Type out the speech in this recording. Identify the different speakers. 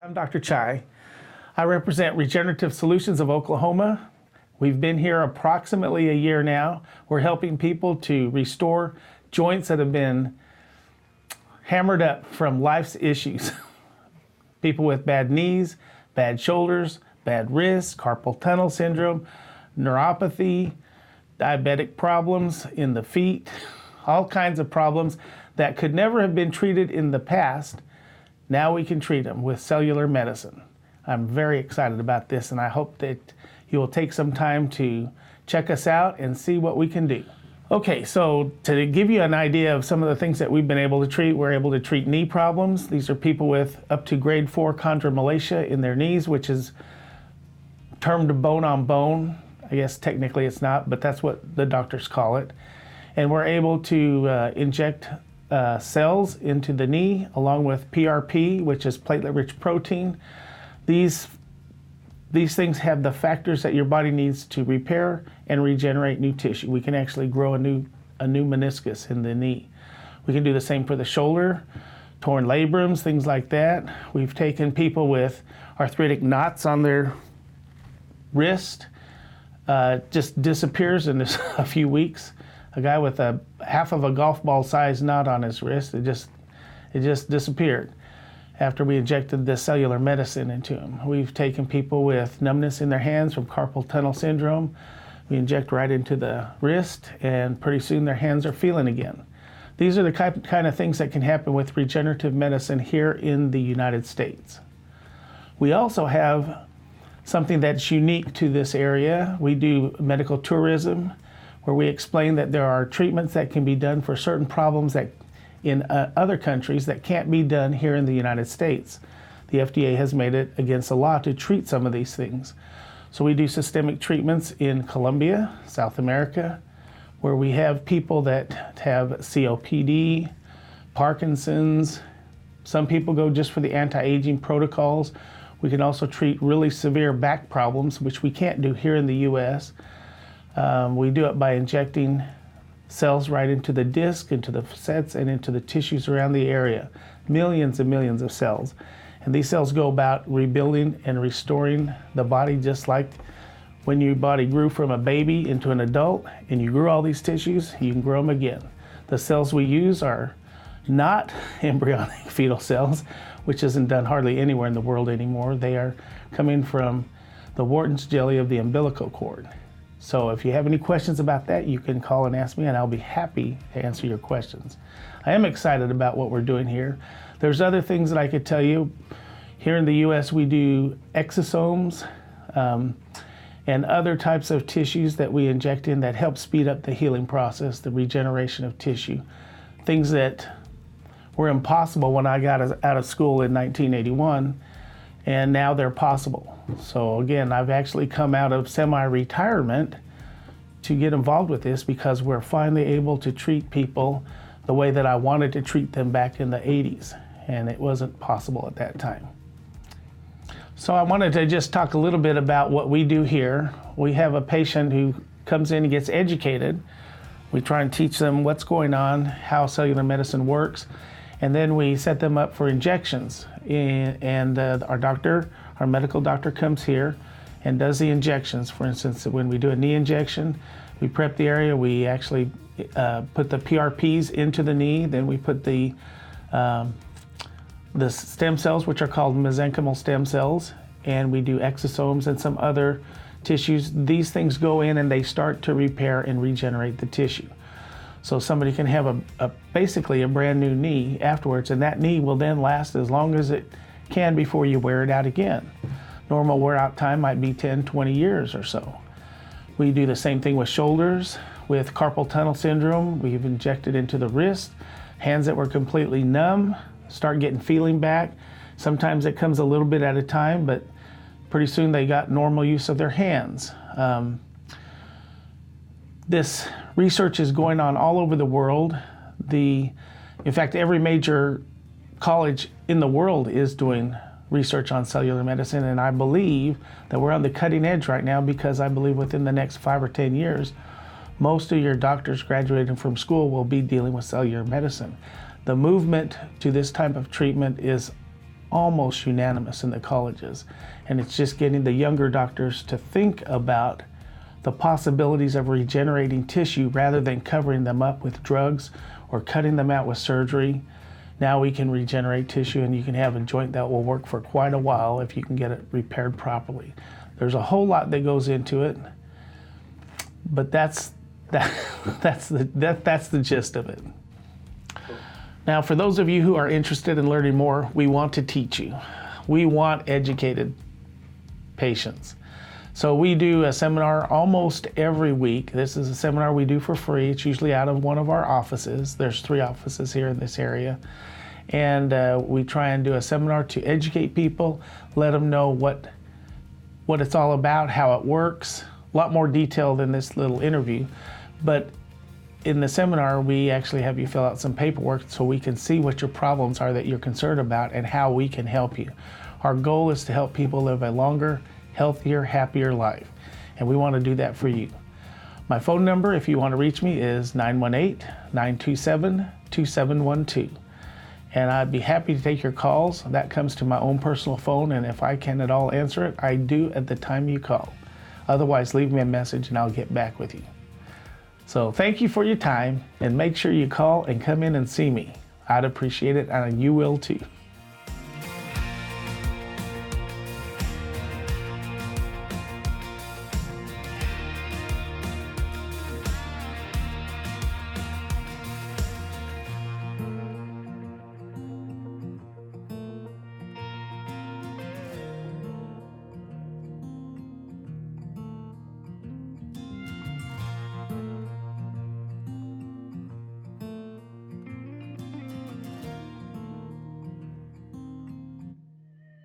Speaker 1: I'm Dr. Chai. I represent Regenerative Solutions of Oklahoma. We've been here approximately a year now. We're helping people to restore joints that have been hammered up from life's issues. People with bad knees, bad shoulders, bad wrists, carpal tunnel syndrome, neuropathy, diabetic problems in the feet, all kinds of problems that could never have been treated in the past. Now we can treat them with cellular medicine. I'm very excited about this, and I hope that you will take some time to check us out and see what we can do. Okay, so to give you an idea of some of the things that we've been able to treat, we're able to treat knee problems. These are people with up to grade 4 chondromalacia in their knees, which is termed bone on bone. I guess technically it's not, but that's what the doctors call it. And we're able to inject cells into the knee along with PRP, which is platelet-rich protein. These things have the factors that your body needs to repair and regenerate new tissue. We can actually grow a new meniscus in the knee. We can do the same for the shoulder, torn labrums, things like that. We've taken people with arthritic knots on their wrist, just disappears in a few weeks. A guy with a half of a golf ball size knot on his wrist, it just disappeared after we injected this cellular medicine into him. We've taken people with numbness in their hands from carpal tunnel syndrome. We inject right into the wrist, and pretty soon their hands are feeling again. These are the kind of things that can happen with regenerative medicine here in the United States. We also have something that's unique to this area. We do medical tourism, where we explain that there are treatments that can be done for certain problems that in other countries that can't be done here in the United States. The FDA has made it against the law to treat some of these things. So we do systemic treatments in Colombia, South America, where we have people that have COPD, Parkinson's. Some people go just for the anti-aging protocols. We can also treat really severe back problems, which we can't do here in the US. We do it by injecting cells right into the disc, into the facets, and into the tissues around the area. Millions and millions of cells. And these cells go about rebuilding and restoring the body, just like when your body grew from a baby into an adult and you grew all these tissues, you can grow them again. The cells we use are not embryonic fetal cells, which isn't done hardly anywhere in the world anymore. They are coming from the Wharton's jelly of the umbilical cord. So if you have any questions about that, you can call and ask me, and I'll be happy to answer your questions. I am excited about what we're doing here. There's other things that I could tell you. Here in the US, we do exosomes and other types of tissues that we inject in that help speed up the healing process, the regeneration of tissue. Things that were impossible when I got out of school in 1981, and now they're possible. So again, I've actually come out of semi-retirement to get involved with this because we're finally able to treat people the way that I wanted to treat them back in the 80s, and it wasn't possible at that time. So I wanted to just talk a little bit about what we do here. We have a patient who comes in and gets educated. We try and teach them what's going on, how cellular medicine works, and then we set them up for injections. And our medical doctor comes here and does the injections. For instance, when we do a knee injection, we prep the area, we actually put the PRPs into the knee, then we put the stem cells, which are called mesenchymal stem cells, and we do exosomes and some other tissues. These things go in and they start to repair and regenerate the tissue. So somebody can have basically a brand new knee afterwards, and that knee will then last as long as it can before you wear it out again. Normal wear out time might be 10, 20 years or so. We do the same thing with shoulders. With carpal tunnel syndrome, we've injected into the wrist. Hands that were completely numb start getting feeling back. Sometimes it comes a little bit at a time, but pretty soon they got normal use of their hands. This research is going on all over the world. In fact, every major college in the world is doing research on cellular medicine, and I believe that we're on the cutting edge right now because I believe within the next 5 or 10 years, most of your doctors graduating from school will be dealing with cellular medicine. The movement to this type of treatment is almost unanimous in the colleges. And it's just getting the younger doctors to think about the possibilities of regenerating tissue rather than covering them up with drugs or cutting them out with surgery. Now we can regenerate tissue, and you can have a joint that will work for quite a while if you can get it repaired properly. There's a whole lot that goes into it, but that's the gist of it. Now, for those of you who are interested in learning more, we want to teach you. We want educated patients. So we do a seminar almost every week. This is a seminar we do for free. It's usually out of one of our offices. There's 3 offices here in this area. And we try and do a seminar to educate people, let them know what it's all about, how it works. A lot more detail than this little interview. But in the seminar, we actually have you fill out some paperwork so we can see what your problems are that you're concerned about and how we can help you. Our goal is to help people live a longer, healthier, happier life. And we want to do that for you. My phone number, if you want to reach me, is 918-927-2712. And I'd be happy to take your calls. That comes to my own personal phone, and if I can at all answer it, I do at the time you call. Otherwise, leave me a message and I'll get back with you. So thank you for your time, and make sure you call and come in and see me. I'd appreciate it, and you will too.